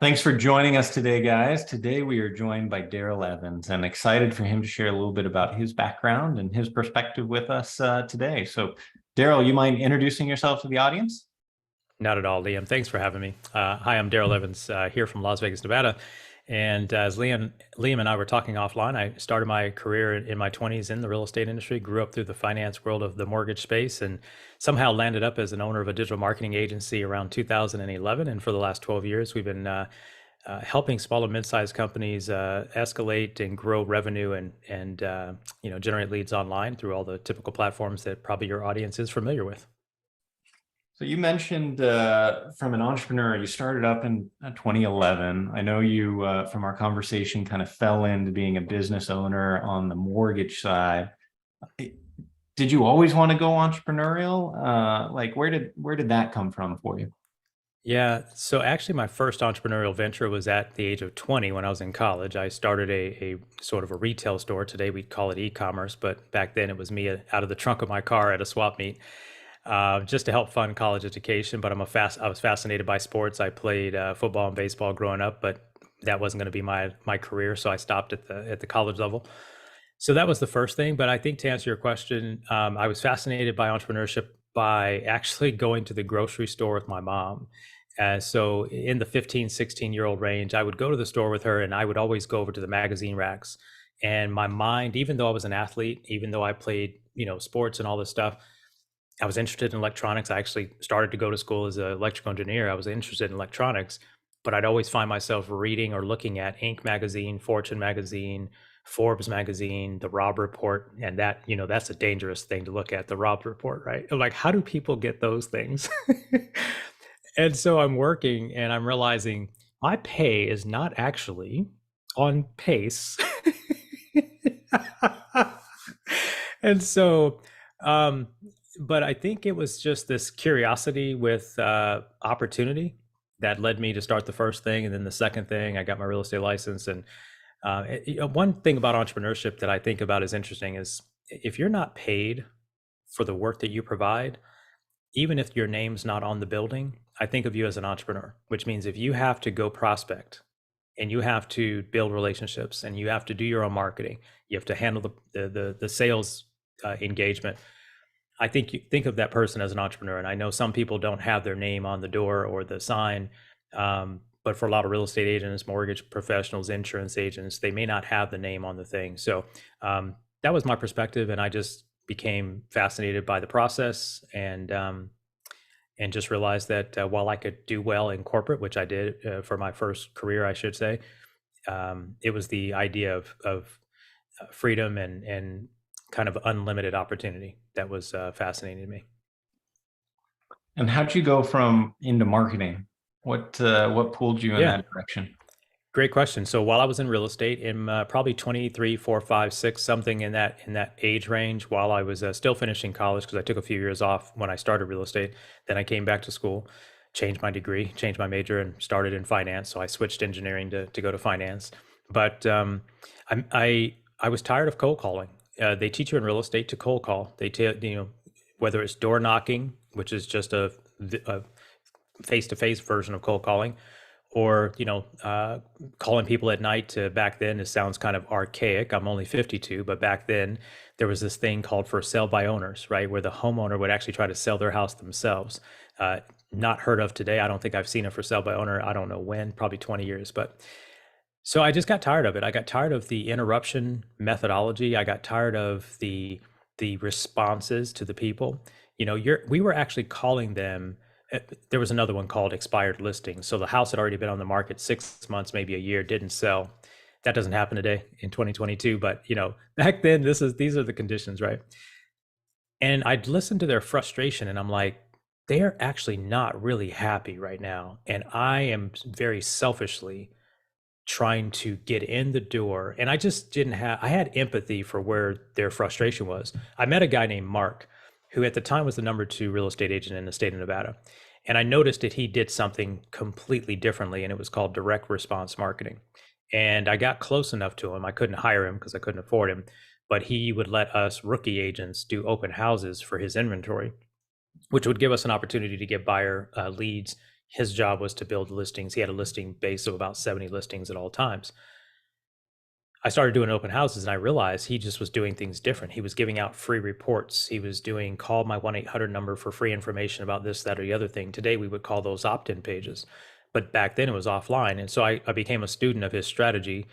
Thanks for joining us today, guys. Today we are joined by Darrell Evans and excited for him to share a little bit about his background and his perspective with us today. So, Darrell, you mind introducing yourself to the audience? Not at all, Liam. Thanks for having me. Hi, I'm Darrell Evans here from Las Vegas, Nevada. And as Liam and I were talking offline, I started my career in my 20s in the real estate industry, grew up through the finance world of the mortgage space, and somehow landed up as an owner of a digital marketing agency around 2011. And for the last 12 years, we've been helping small and mid-sized companies escalate and grow revenue and generate leads online through all the typical platforms that probably your audience is familiar with. So you mentioned from an entrepreneur, you started up in 2011. I know you, from our conversation, kind of fell into being a business owner on the mortgage side. Did you always want to go entrepreneurial? Like, where did that come from for you? Yeah, so actually, my first entrepreneurial venture was at the age of 20 when I was in college. I started a sort of a retail store. Today we'd call it e-commerce, but back then it was me out of the trunk of my car at a swap meet, just to help fund college education. But I was fascinated by sports. I played football and baseball growing up, but that wasn't going to be my career, so I stopped at the college level. So that was the first thing. But I think to answer your question, I was fascinated by entrepreneurship by actually going to the grocery store with my mom. So in the 15, 16-year-old range, I would go to the store with her and I would always go over to the magazine racks. And my mind, even though I was an athlete, even though I played, sports and all this stuff, I was interested in electronics. I actually started to go to school as an electrical engineer. I was interested in electronics, but I'd always find myself reading or looking at Inc. magazine, Fortune magazine, Forbes magazine, the Robb Report, and that's a dangerous thing to look at, the Robb Report, right? Like, how do people get those things? And so I'm working and I'm realizing my pay is not actually on pace. And so, um, but I think it was just this curiosity with opportunity that led me to start the first thing. And then the second thing, I got my real estate license. And one thing about entrepreneurship that I think about is interesting is if you're not paid for the work that you provide, even if your name's not on the building, I think of you as an entrepreneur, which means if you have to go prospect and you have to build relationships and you have to do your own marketing, you have to handle the sales engagement. I think you think of that person as an entrepreneur. And I know some people don't have their name on the door or the sign, but for a lot of real estate agents, mortgage professionals, insurance agents, they may not have the name on the thing. So that was my perspective, and I just became fascinated by the process and just realized that while I could do well in corporate, which I did for my first career, I should say, it was the idea of freedom and kind of unlimited opportunity that was fascinating to me. And how'd you go from into marketing? What pulled you in Yeah, that direction? great question. So while I was in real estate, in probably 23, 4, 5, 6, something in that age range, while I was still finishing college, because I took a few years off when I started real estate, then I came back to school, changed my degree, changed my major, and started in finance. So I switched engineering to go to finance. But I was tired of cold calling. They teach you in real estate to cold call. They tell whether it's door knocking, which is just a face-to-face version of cold calling, or calling people at night. To back then, it sounds kind of archaic. I'm only 52, but back then there was this thing called for sale by owners, right, where the homeowner would actually try to sell their house themselves. Not heard of today. I don't think I've seen a for sale by owner. I don't know when, probably 20 years. But so I just got tired of it. I got tired of the interruption methodology. I got tired of the responses to the people. We were actually calling them. There was another one called expired listings. So the house had already been on the market 6 months, maybe a year, didn't sell. That doesn't happen today in 2022. But back then, these are the conditions, right? And I'd listen to their frustration, and I'm like, they are actually not really happy right now, and I am very selfishly trying to get in the door. And I just didn't have, I had empathy for where their frustration was. I met a guy named Mark, who at the time was the number 2 real estate agent in the state of Nevada. And I noticed that he did something completely differently, and it was called direct response marketing. And I got close enough to him. I couldn't hire him because I couldn't afford him, but he would let us rookie agents do open houses for his inventory, which would give us an opportunity to get buyer leads, His job was to build listings. He had a listing base of about 70 listings at all times. I started doing open houses and I realized he just was doing things different. He was giving out free reports. He was doing call my 1-800 number for free information about this, that, or the other thing. Today, we would call those opt in pages. But back then, it was offline. And so I became a student of his strategy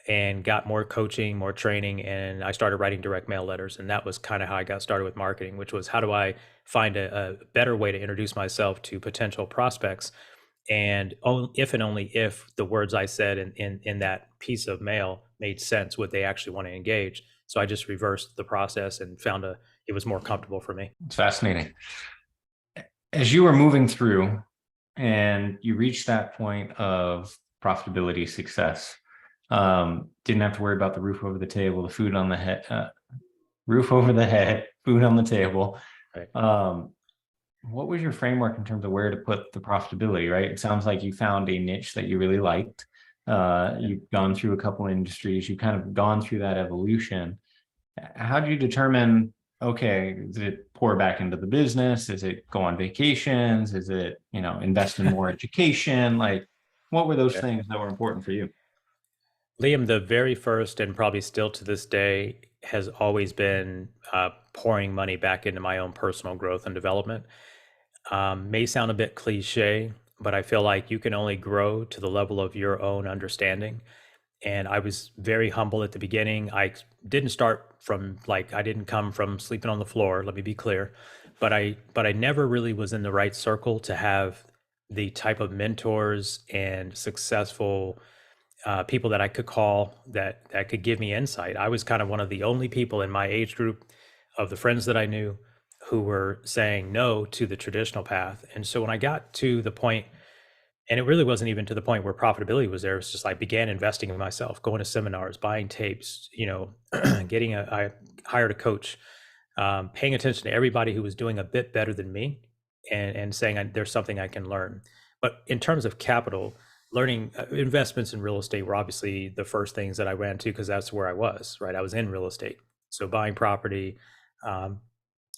and got more coaching, more training. And I started writing direct mail letters. And that was kind of how I got started with marketing, which was how do I find a better way to introduce myself to potential prospects, and if and only if the words I said in that piece of mail made sense, would they actually want to engage? So I just reversed the process and found it was more comfortable for me. It's fascinating. As you were moving through and you reached that point of profitability success, didn't have to worry about the roof over the table, the food on the head, roof over the head, food on the table. Right. What was your framework in terms of where to put the profitability, right? It sounds like you found a niche that you really liked. You've gone through a couple of industries, you've kind of gone through that evolution. How do you determine, okay, is it pour back into the business? Is it go on vacations? Is it, invest in more education? Like, what were those Yeah. things that were important for you? Liam, the very first and probably still to this day has always been pouring money back into my own personal growth and development. May sound a bit cliche, but I feel like you can only grow to the level of your own understanding. And I was very humble at the beginning. I didn't start from I didn't come from sleeping on the floor, let me be clear, but I never really was in the right circle to have the type of mentors and successful people that I could call that could give me insight. I was kind of one of the only people in my age group of the friends that I knew who were saying no to the traditional path. And so when I got to the point, and it really wasn't even to the point where profitability was there, it's just I began investing in myself, going to seminars, buying tapes, I hired a coach, paying attention to everybody who was doing a bit better than me, and saying there's something I can learn. But in terms of capital, learning investments in real estate were obviously the first things that I ran to because that's where I was, right? I was in real estate. So buying property, um,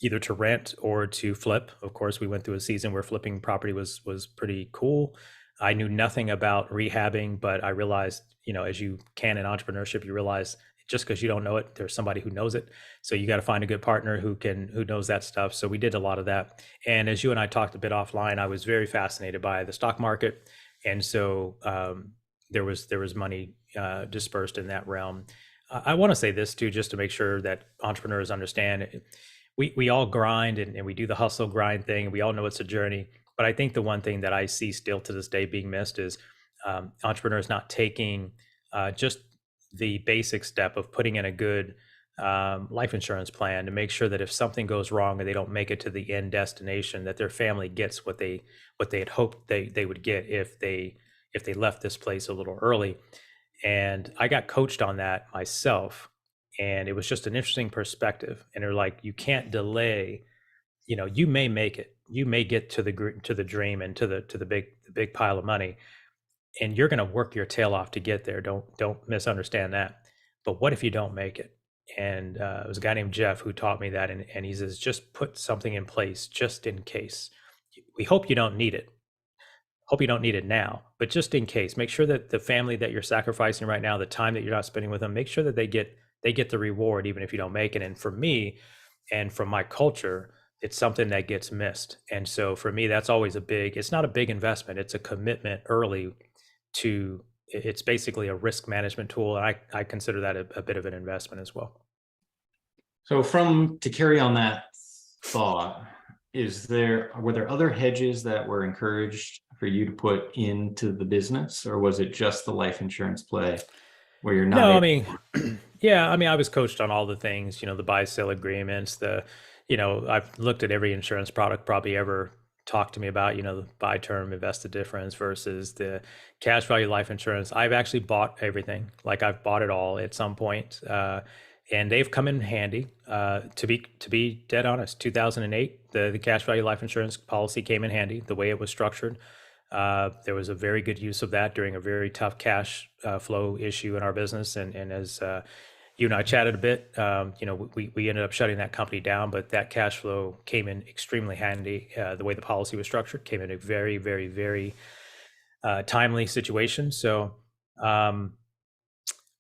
either to rent or to flip. Of course, we went through a season where flipping property was pretty cool. I knew nothing about rehabbing, but I realized, as you can in entrepreneurship, you realize just because you don't know it, there's somebody who knows it. So you got to find a good partner who knows that stuff. So we did a lot of that. And as you and I talked a bit offline, I was very fascinated by the stock market, and so there was money dispersed in that realm. I want to say this too, just to make sure that entrepreneurs understand. We all grind and we do the hustle grind thing, and we all know it's a journey. But I think the one thing that I see still to this day being missed is entrepreneurs not taking just the basic step of putting in a good life insurance plan to make sure that if something goes wrong and they don't make it to the end destination, that their family gets what they had hoped they would get if they left this place a little early. And I got coached on that myself, and it was just an interesting perspective. And they're like, you can't delay. You may make it, you may get to the dream and to the big pile of money, and you're going to work your tail off to get there. Don't misunderstand that. But what if you don't make it? And it was a guy named Jeff who taught me that, and he says, just put something in place just in case. We hope you don't need it. Hope you don't need it now, but just in case, make sure that the family that you're sacrificing right now, the time that you're not spending with them, make sure that they get the reward, even if you don't make it. And for me, and from my culture, it's something that gets missed. And so for me, that's always it's not a big investment. It's a commitment early to, it's basically a risk management tool. And I consider that a bit of an investment as well. So to carry on that thought, were there other hedges that were encouraged for you to put into the business, or was it just the life insurance play where you're not No, I able? mean, yeah, I mean, I was coached on all the things, the buy sell agreements, I've looked at every insurance product probably ever talked to me about, the buy term, invest the difference versus the cash value life insurance. I've actually bought everything. Like I've bought it all at some point. And they've come in handy. To be dead honest, 2008, the cash value life insurance policy came in handy. The way it was structured, there was a very good use of that during a very tough cash flow issue in our business. And as you and I chatted a bit. We ended up shutting that company down, but that cash flow came in extremely handy. The way the policy was structured came in a very, very, very timely situation. So,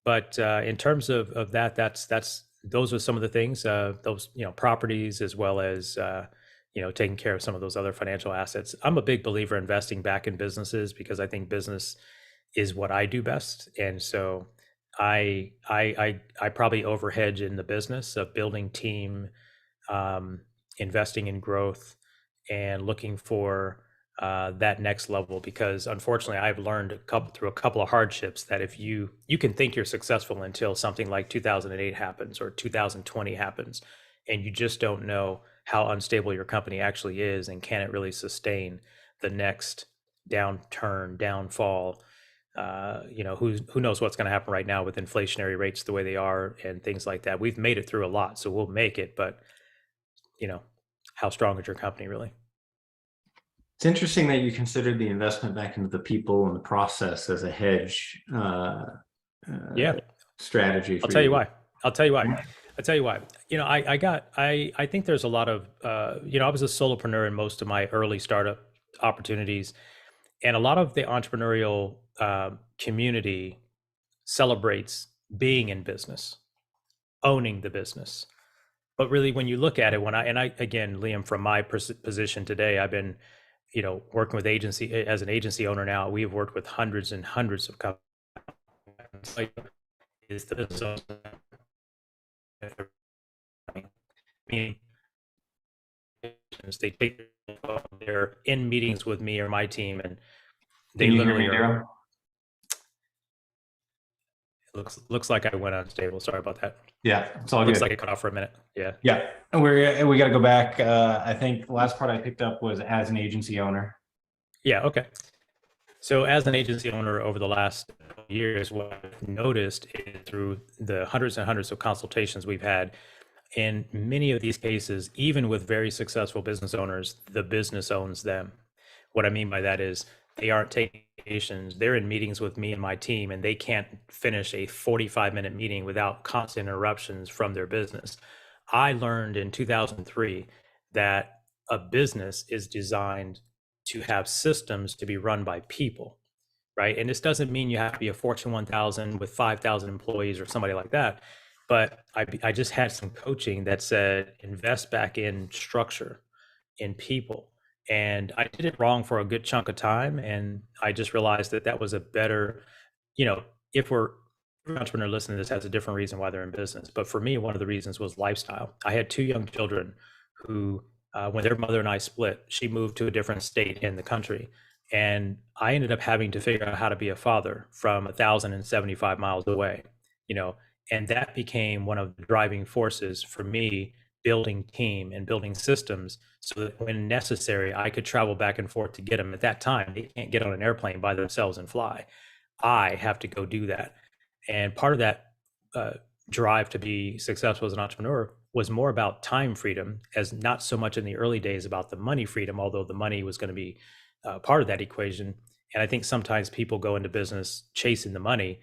but in terms of that, that's those are some of the things. Those properties as well as taking care of some of those other financial assets. I'm a big believer in investing back in businesses because I think business is what I do best, and so I probably overhedge in the business of building team, um, investing in growth, and looking for that next level. Because unfortunately, I've learned through a couple of hardships that if you can think you're successful until something like 2008 happens or 2020 happens, and you just don't know how unstable your company actually is and can it really sustain the next downturn, downfall. Who knows what's going to happen right now with inflationary rates the way they are and things like that. We've made it through a lot, so we'll make it, but you know, how strong is your company really? It's interesting that you considered the investment back into the people and the process as a hedge Yeah, strategy I'll for tell you you. why. I'll tell you why. I'll tell you why. I think there's a lot of I was a solopreneur in most of my early startup opportunities, and a lot of the entrepreneurial community celebrates being in business, owning the business. But really, when you look at it, again, Liam, from my position today, I've been, working with agency as an agency owner now. We have worked with hundreds and hundreds of companies. Like, is the business meaning they take they're in meetings with me or my team, and they Can you hear literally me, are. Darrell? Looks like I went unstable. Sorry about that. Yeah, it's all Looks good. like it cut off for a minute. Yeah. Yeah, and we got to go back. I think the last part I picked up was as an agency owner. Yeah. Okay. So, as an agency owner over the last years, what I've noticed is through the hundreds and hundreds of consultations we've had, in many of these cases, even with very successful business owners, the business owns them. What I mean by that is they aren't taking vacations. They're in meetings with me and my team, and they can't finish a 45-minute meeting without constant interruptions from their business. I learned in 2003 that a business is designed to have systems to be run by people, right? And this doesn't mean you have to be a Fortune 1000 with 5,000 employees or somebody like that. But I just had some coaching that said invest back in structure, in people. And I did it wrong for a good chunk of time. And I just realized that that was a better, you know, if we're every entrepreneur listening to this has a different reason why they're in business. But for me, one of the reasons was lifestyle. I had two young children who, when their mother and I split, she moved to a different state in the country. And I ended up having to figure out how to be a father from 1,075 miles away, you know, and that became one of the driving forces for me building team and building systems so that when necessary, I could travel back and forth to get them. At that time, they can't get on an airplane by themselves and fly. I have to go do that. And part of that uh, drive to be successful as an entrepreneur was more about time freedom, as not so much in the early days about the money freedom, although the money was going to be part of that equation. And I think sometimes people go into business chasing the money,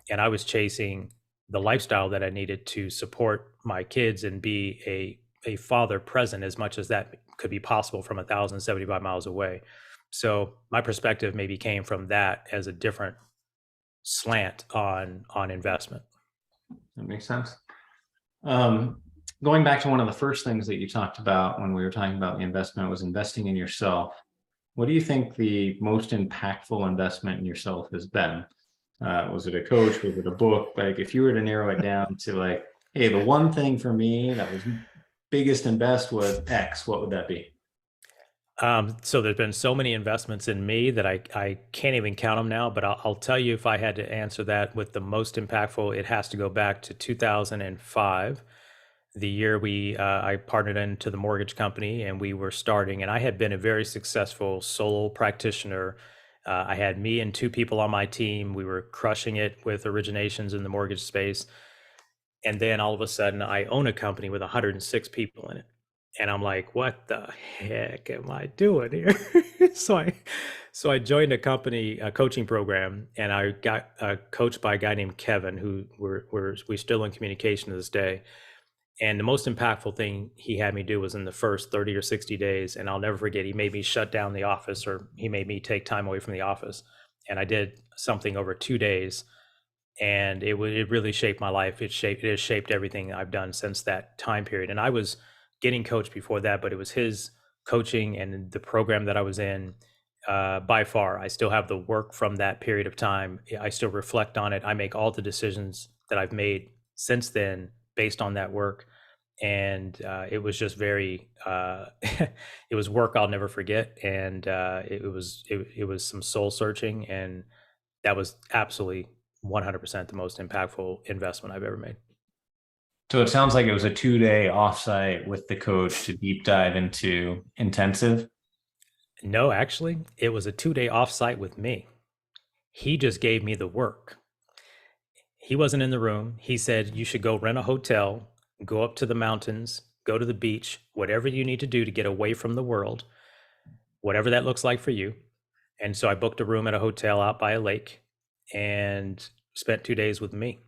and I was chasing the lifestyle that I needed to support my kids and be a father present as much as that could be possible from 1,075 miles away. So my perspective maybe came from that as a different slant on investment. That makes sense. Um, Going back to one of the first things that you talked about when we were talking about the investment was investing in yourself. What do you think the most impactful investment in yourself has been? Was it a coach? Was it a book? Like, if you were to narrow it down to like, hey, the one thing for me that was biggest and best was X, what would that be? So there's been so many investments in me that I can't even count them now, but I'll tell you if I had to answer that with the most impactful, it has to go back to 2005, the year I partnered into the mortgage company and we were starting, and I had been a very successful solo practitioner. I had me and two people on my team. We were crushing it with originations in the mortgage space. And then all of a sudden I own a company with 106 people in it. And I'm like, what the heck am I doing here? so I so I joined a company, a coaching program, and I got coached by a guy named Kevin, who we're still in communication to this day. And the most impactful thing he had me do was in the first 30 or 60 days. And I'll never forget, he made me shut down the office, or he made me take time away from the office. And I did something over 2 days, and it really shaped my life. It has shaped everything I've done since that time period. And I was getting coached before that, but it was his coaching and the program that I was in. By far, I still have the work from that period of time. I still reflect on it. I make all the decisions that I've made since then based on that work. And it was just very it was work I'll never forget. And it was some soul searching, and that was absolutely 100% the most impactful investment I've ever made. So it sounds like it was a 2 day offsite with the coach to deep dive into intensive. No, actually, it was a 2 day offsite with me. He just gave me the work. He wasn't in the room. He said, you should go rent a hotel, go up to the mountains, go to the beach, whatever you need to do to get away from the world, whatever that looks like for you. And so I booked a room at a hotel out by a lake and spent 2 days with me.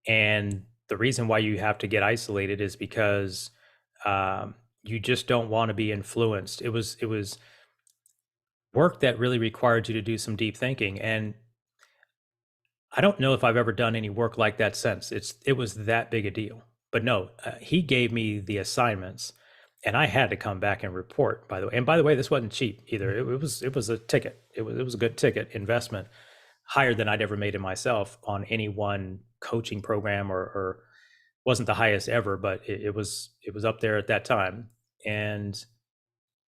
And the reason why you have to get isolated is because you just don't want to be influenced. It was work that really required you to do some deep thinking, and I don't know if I've ever done any work like that since. It was that big a deal. But no, he gave me the assignments, and I had to come back and report. By the way, and by the way, this wasn't cheap either. It was a ticket. It was a good ticket investment, higher than I'd ever made in myself on any one coaching program, or wasn't the highest ever, but it was up there at that time. And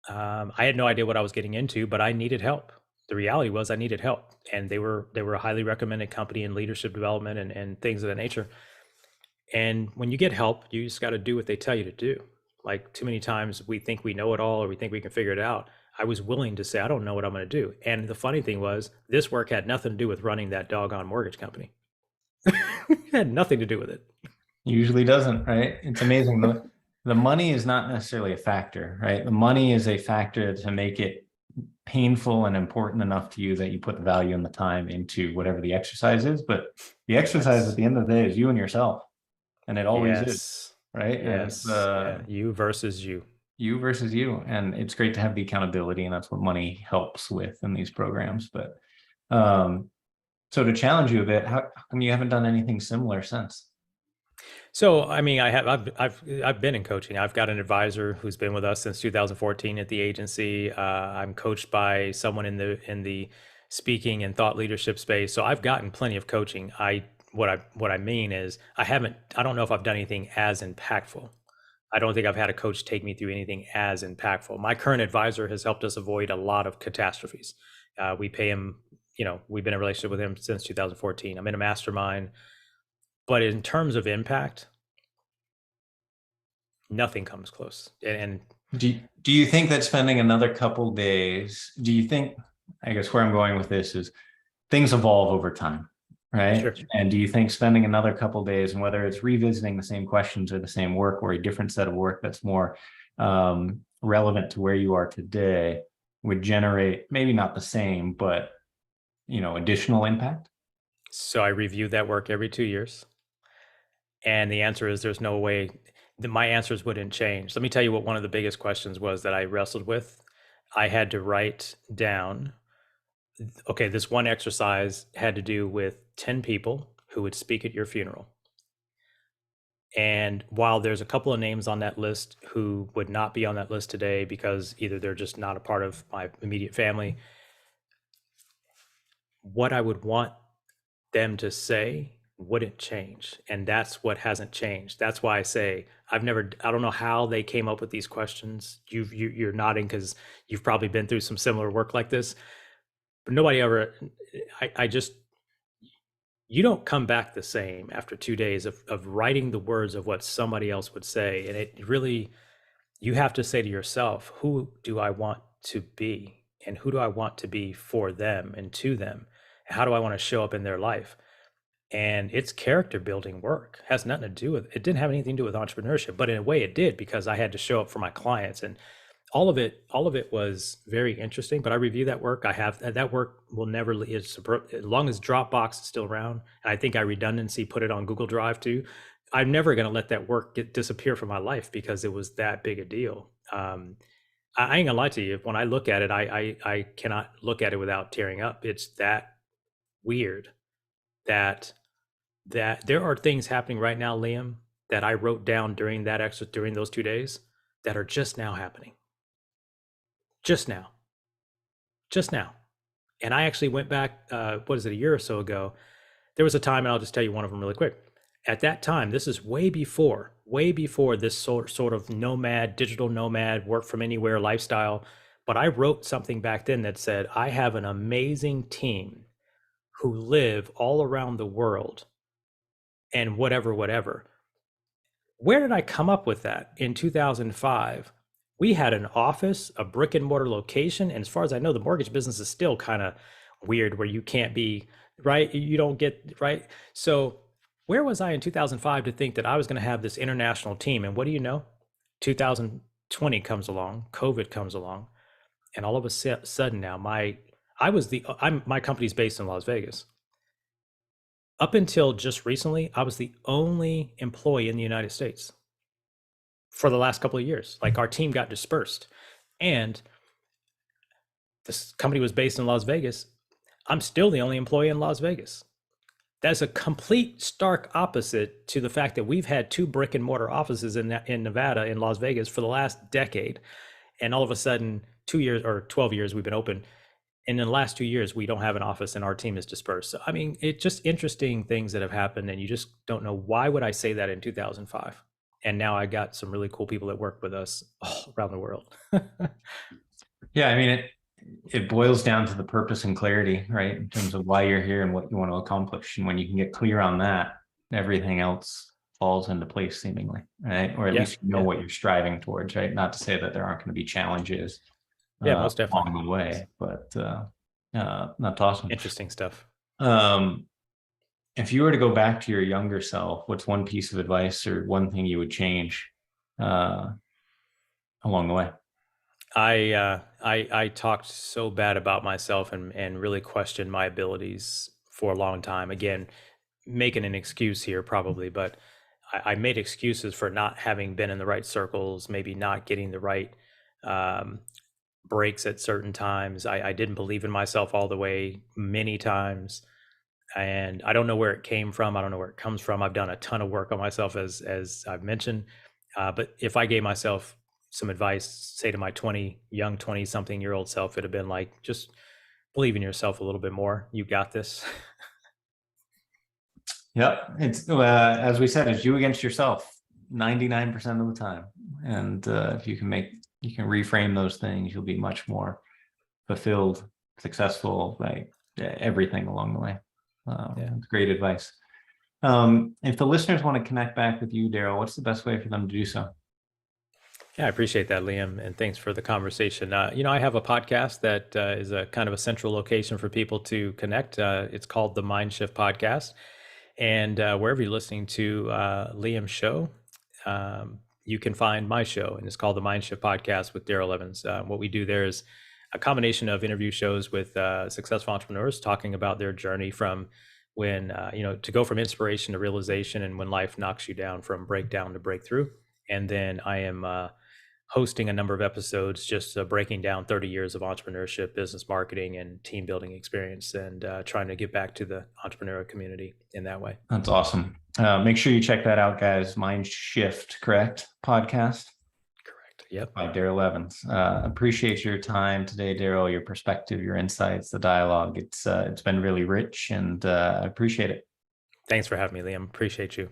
I had no idea what I was getting into, but I needed help. The reality was I needed help, and they were a highly recommended company in leadership development and things of that nature. And when you get help, you just got to do what they tell you to do. Like, too many times we think we know it all, or we think we can figure it out. I was willing to say, I don't know what I'm going to do. And the funny thing was, this work had nothing to do with running that doggone mortgage company. It had nothing to do with it. Usually doesn't, right? It's amazing. The money is not necessarily a factor, right? The money is a factor to make it painful and important enough to you that you put the value and the time into whatever the exercise is. But the exercise at Yes. the end of the day is you and yourself, and it always is, Yes. right? And it's Yes. Yeah. You versus you. you versus you, and it's great to have the accountability, and that's what money helps with in these programs. But um, so to challenge you a bit, how come you haven't done anything similar since? So, I mean, I've been in coaching. I've got an advisor who's been with us since 2014 at the agency. I'm coached by someone in the speaking and thought leadership space. So I've gotten plenty of coaching. What I mean is, I don't know if I've done anything as impactful. I don't think I've had a coach take me through anything as impactful. My current advisor has helped us avoid a lot of catastrophes. We pay him, we've been in a relationship with him since 2014. I'm in a mastermind, but in terms of impact, nothing comes close. And Do you think that spending another couple days, do you think, I guess where I'm going with this is things evolve over time, right? sure. And do you think spending another couple days, and whether it's revisiting the same questions or the same work or a different set of work that's more relevant to where you are today, would generate maybe not the same, but additional impact? So I review that work every 2 years. And the answer is, there's no way that my answers wouldn't change. Let me tell you what one of the biggest questions was that I wrestled with. I had to write down, okay, this one exercise had to do with 10 people who would speak at your funeral. And while there's a couple of names on that list who would not be on that list today because either they're just not a part of my immediate family, what I would want them to say wouldn't change. And that's what hasn't changed. That's why I say, I don't know how they came up with these questions. You're nodding because you've probably been through some similar work like this, but nobody ever, I just, you don't come back the same after 2 days of writing the words of what somebody else would say. And it really, you have to say to yourself, who do I want to be? And who do I want to be for them and to them? How do I want to show up in their life? and it's character building work. Has nothing to do with it. Didn't have anything to do with entrepreneurship, but in a way it did, because I had to show up for my clients, and all of it was very interesting. But I review that work. I have that work will never as long as Dropbox is still around, and I think I redundancy put it on Google Drive too. I'm never going to let that work disappear from my life, because it was that big a deal. I ain't gonna lie to you. When I look at it, I cannot look at it without tearing up. It's that weird that there are things happening right now, Liam, that I wrote down during those 2 days that are just now happening. Just now. Just now. And I actually went back, what is it, a year or so ago. There was a time, and I'll just tell you one of them really quick. At that time, this is way before this sort of digital nomad, work from anywhere lifestyle. But I wrote something back then that said, I have an amazing team who live all around the world and whatever. Where did I come up with that? In 2005, we had an office, a brick and mortar location. And as far as I know, the mortgage business is still kind of weird, where you can't be, right? You don't get, right? So where was I in 2005 to think that I was going to have this international team? And what do you know? 2020 comes along, COVID comes along, and all of a sudden now my company's based in Las Vegas. Up until just recently, I was the only employee in the United States for the last couple of years. Like, our team got dispersed, and this company was based in Las Vegas. I'm still the only employee in Las Vegas. That's a complete stark opposite to the fact that we've had 2 brick and mortar offices in Nevada, in Las Vegas, for the last decade. And all of a sudden, 2 years or 12 years we've been open. And in the last 2 years, we don't have an office, and our team is dispersed. So, I mean, it's just interesting things that have happened, and you just don't know, why would I say that in 2005? And now I got some really cool people that work with us all around the world. Yeah, I mean, it boils down to the purpose and clarity, right? In terms of why you're here and what you want to accomplish. And when you can get clear on that, everything else falls into place seemingly, right? Or at least you know what you're striving towards, right? Not to say that there aren't going to be challenges most definitely along the way, but that's awesome. Interesting stuff. If you were to go back to your younger self, what's one piece of advice or one thing you would change along the way? I talked so bad about myself and really questioned my abilities for a long time. Again, making an excuse here probably, but I made excuses for not having been in the right circles, maybe not getting the right breaks at certain times. I didn't believe in myself all the way many times. And I don't know where it came from. I don't know where it comes from. I've done a ton of work on myself, as I've mentioned. But if I gave myself some advice, say to my young 20-something-year-old self, it'd have been like, just believe in yourself a little bit more. You got this. Yep. It's as we said, it's you against yourself 99% of the time. And if you can reframe those things, you'll be much more fulfilled, successful, like everything along the way. That's great advice. If the listeners want to connect back with you, Darrell, what's the best way for them to do so? Yeah, I appreciate that, Liam, and thanks for the conversation. I have a podcast that is a kind of a central location for people to connect. It's called the Mind Shift Podcast, and wherever you're listening to Liam's show, you can find my show, and it's called the Mind Shift Podcast with Darrell Evans. What we do there is a combination of interview shows with successful entrepreneurs talking about their journey from when, to go from inspiration to realization, and when life knocks you down, from breakdown to breakthrough. And then I am hosting a number of episodes just breaking down 30 years of entrepreneurship, business marketing, and team building experience, and trying to get back to the entrepreneurial community in that way. That's awesome. Make sure you check that out, guys. Mind Shift, correct? Podcast. Correct. Yep. By Darrell Evans. Appreciate your time today, Darrell, your perspective, your insights, the dialogue. It's been really rich, and I appreciate it. Thanks for having me, Liam. Appreciate you.